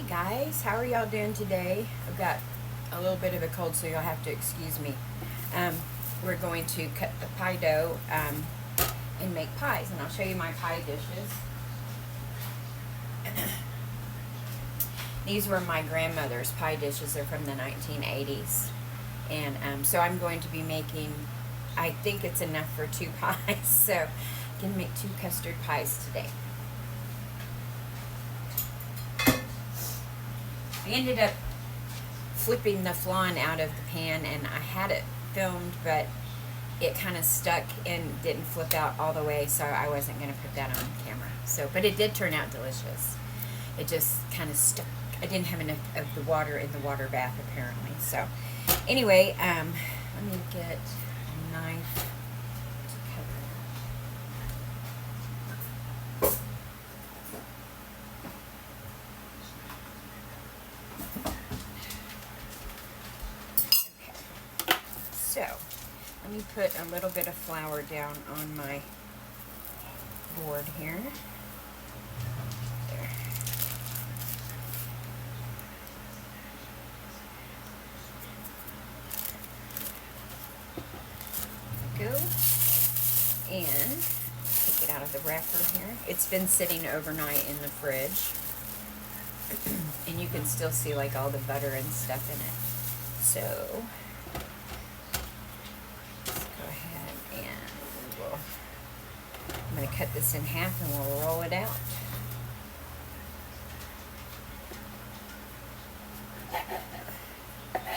Hey guys, how are y'all doing today? I've got a little bit of a cold, so you'll have to excuse me. We're going to cut the pie dough and make pies, and I'll show you my pie dishes. These were my grandmother's pie dishes. They're from the 1980s. And so I'm going to be making, I think it's enough for 2 pies, so I can make 2 custard pies today. I ended up flipping the flan out of the pan, and I had it filmed, but it kind of stuck and didn't flip out all the way, so I wasn't going to put that on camera. But it did turn out delicious. It just kind of stuck. I didn't have enough of the water in the water bath, apparently. So anyway, let me get a knife to cut it. So, let me put a little bit of flour down on my board here. There. There we go. And take it out of the wrapper here. It's been sitting overnight in the fridge. And you can still see like all the butter and stuff in it. So, I'm going to cut this in half and we'll roll it out. Okay,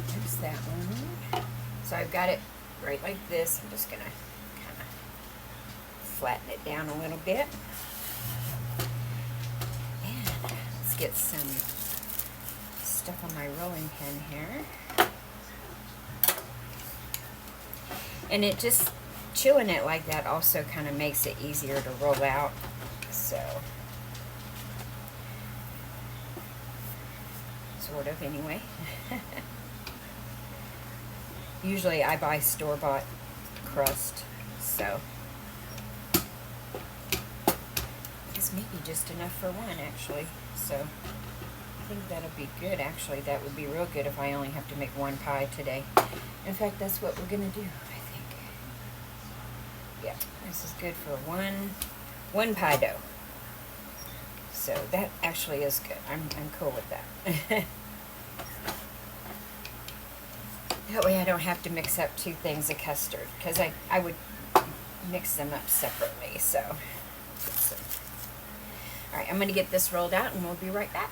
there's that one. So I've got it right like this. I'm just going to kind of flatten it down a little bit. And let's get some stuff on my rolling pin here. And it just, chewing it like that also kind of makes it easier to roll out. So, sort of anyway. Usually I buy store-bought crust, so this may be just enough for one actually. So I think that'll be good actually. That would be real good if I only have to make 1 pie today. In fact, that's what we're gonna do. Yeah, this is good for one pie dough. So that actually is good. I'm cool with that. That way I don't have to mix up 2 things of custard, because I would mix them up separately. So, all right, I'm going to get this rolled out, and we'll be right back.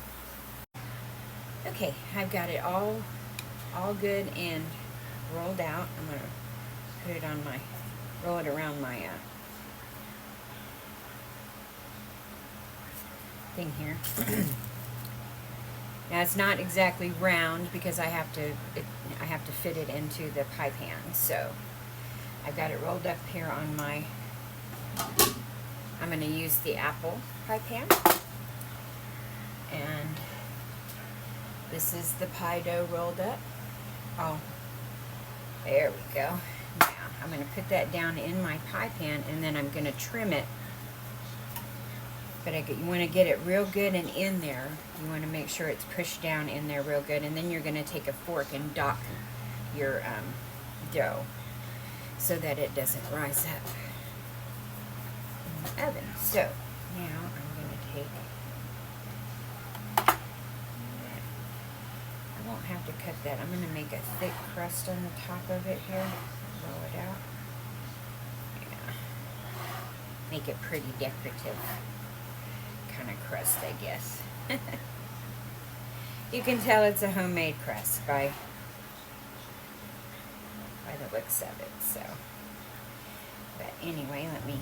Okay, I've got it all good and rolled out. I'm going to put it on my, roll it around my thing here. Now it's not exactly round because I have to fit it into the pie pan. So I've got it rolled up here on my, I'm going to use the apple pie pan. And this is the pie dough rolled up. Oh, there we go. Now I'm going to put that down in my pie pan, and then I'm going to trim it. But you want to get it real good and in there. You want to make sure it's pushed down in there real good, and then you're going to take a fork and dock your dough so that it doesn't rise up in the oven. So now I'm going to take, I won't have to cut that. I'm going to make a thick crust on the top of it here. Roll it out. Yeah. Make it pretty decorative kind of crust, I guess. You can tell it's a homemade crust by the looks of it. So, but anyway, let me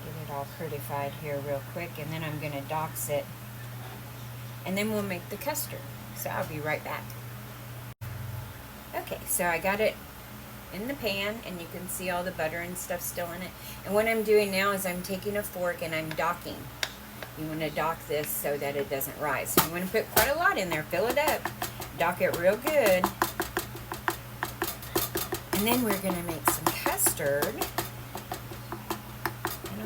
get it all prettified here real quick, and then I'm going to dox it, and then we'll make the custard. So I'll be right back. Okay, so I got it in the pan, and you can see all the butter and stuff still in it. And what I'm doing now is I'm taking a fork and I'm docking. You want to dock this so that it doesn't rise. So you want to put quite a lot in there. Fill it up. Dock it real good. And then we're going to make some custard and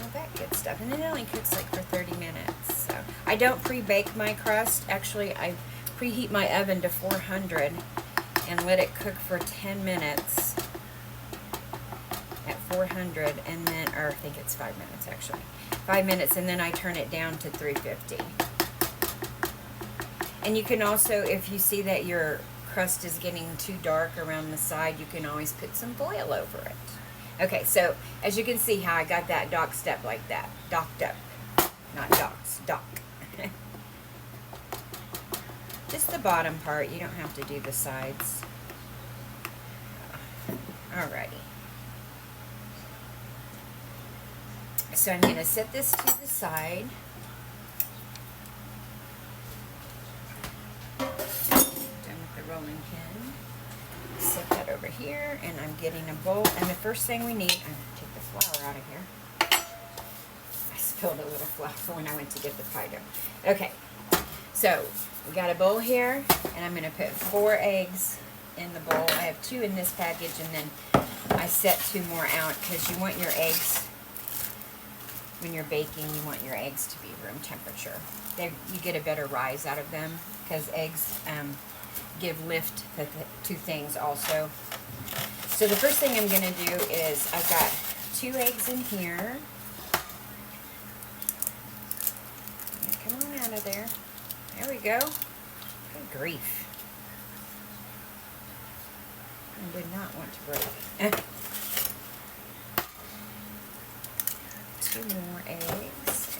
all that good stuff. And it only cooks like for 30 minutes. So I don't pre-bake my crust. Actually, I preheat my oven to 400 and let it cook for 10 minutes at 400, and then, or I think it's 5 minutes actually. 5 minutes, and then I turn it down to 350. And you can also, if you see that your crust is getting too dark around the side, you can always put some foil over it. Okay, so as you can see how I got that docked up like that. Docked up. Not docks, dock. Just the bottom part, you don't have to do the sides. Alrighty. So I'm going to set this to the side. Done with the rolling pin. Set that over here, and I'm getting a bowl. And the first thing we need, I'm going to take the flour out of here. I spilled a little flour when I went to get the pie dough. Okay, so we got a bowl here, and I'm going to put 4 eggs in the bowl. I have 2 in this package, and then I set 2 more out because you want your eggs, when you're baking, you want your eggs to be room temperature. You get a better rise out of them because eggs give lift to things also. So the first thing I'm going to do is I've got 2 eggs in here. Come on out of there. There we go. Good grief. I did not want to break. 2 more eggs.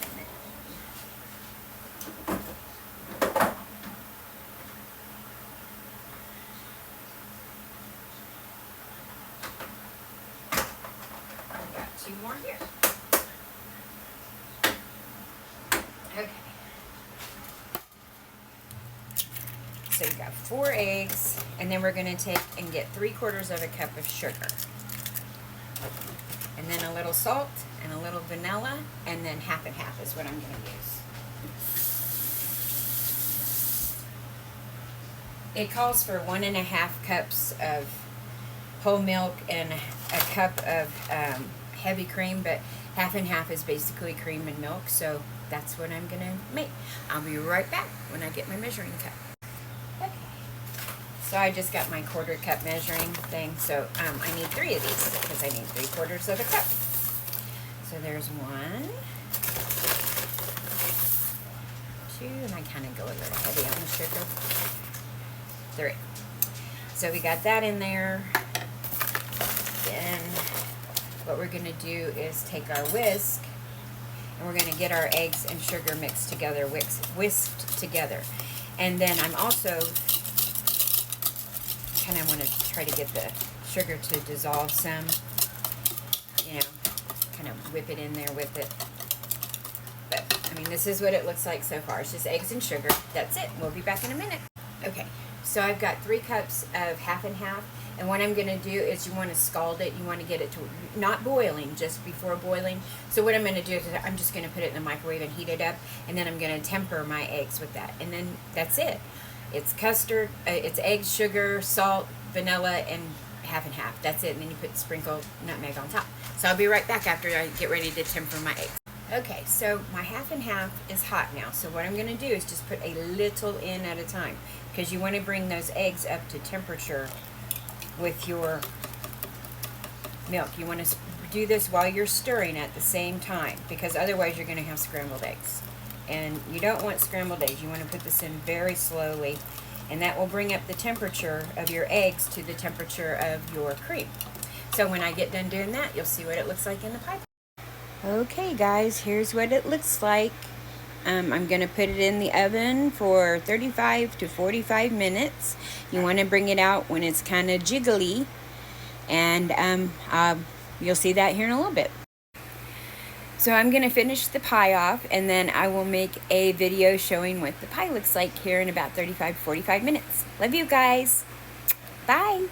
Got 2 more here. Okay. So we got 4 eggs, and then we're going to take and get 3/4 of a cup of sugar. And then a little salt and a little vanilla, and then half and half is what I'm going to use. It calls for 1.5 cups of whole milk and a cup of heavy cream, but half and half is basically cream and milk, so that's what I'm going to make. I'll be right back when I get my measuring cup. Okay. So I just got my 1/4 cup measuring thing, so I need 3 of these because I need 3/4 of a cup. So there's 1, 2, and I kind of go a little heavy on the sugar. 3. So we got that in there. Then what we're going to do is take our whisk, and we're going to get our eggs and sugar mixed together, whisked together. And then I'm also kind of want to try to get the sugar to dissolve some, you know, kind of whip it in there with it. But I mean, this is what it looks like so far. It's just eggs and sugar. That's it. We'll be back in a minute. Okay, so I've got 3 cups of half and half, and what I'm going to do is you want to scald it. You want to get it to not boiling, just before boiling. So what I'm going to do is I'm just going to put it in the microwave and heat it up, and then I'm going to temper my eggs with that, and then that's it. It's custard, it's eggs, sugar, salt, vanilla, and half and half. That's it, and then you put sprinkled nutmeg on top. So I'll be right back after I get ready to temper my eggs. Okay, so my half and half is hot now. So what I'm going to do is just put a little in at a time, because you want to bring those eggs up to temperature with your milk. You want to do this while you're stirring at the same time, because otherwise you're going to have scrambled eggs. And you don't want scrambled eggs. You want to put this in very slowly, and that will bring up the temperature of your eggs to the temperature of your cream. So when I get done doing that, you'll see what it looks like in the pie. Okay guys, here's what it looks like. I'm going to put it in the oven for 35 to 45 minutes. You want to bring it out when it's kind of jiggly, and you'll see that here in a little bit. So I'm going to finish the pie off, and then I will make a video showing what the pie looks like here in about 35 to 45 minutes. Love you guys. Bye.